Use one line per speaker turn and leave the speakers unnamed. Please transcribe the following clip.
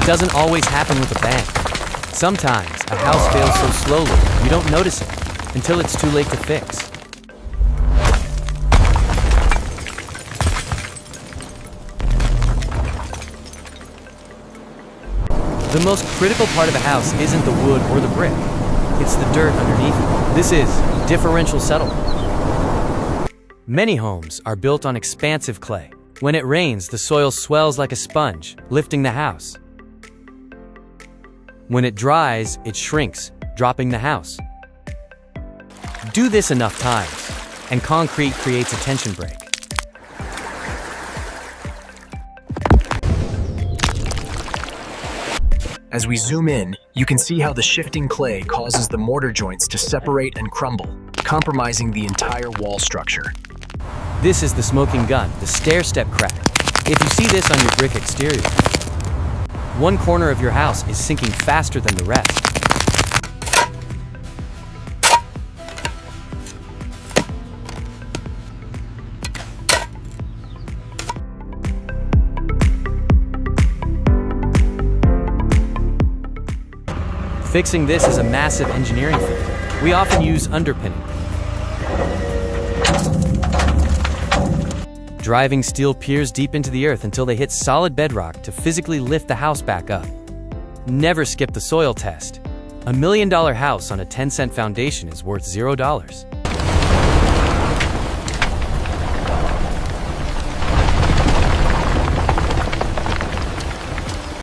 It doesn't always happen with a bang. Sometimes, a house fails so slowly, you don't notice it, until it's too late to fix. The most critical part of a house isn't the wood or the brick. It's the dirt underneath it. This is differential settlement. Many homes are built on expansive clay. When it rains, the soil swells like a sponge, lifting the house. When it dries, it shrinks, dropping the house. Do this enough times, and concrete creates a tension break.
As we zoom in, you can see how the shifting clay causes the mortar joints to separate and crumble, compromising the entire wall structure.
This is the smoking gun, the stair-step crack. If you see this on your brick exterior, one corner of your house is sinking faster than the rest. Fixing this is a massive engineering feat. We often use underpinning. Driving steel piers deep into the earth until they hit solid bedrock to physically lift the house back up. Never skip the soil test. $1 million house on a 10-cent foundation is worth $0.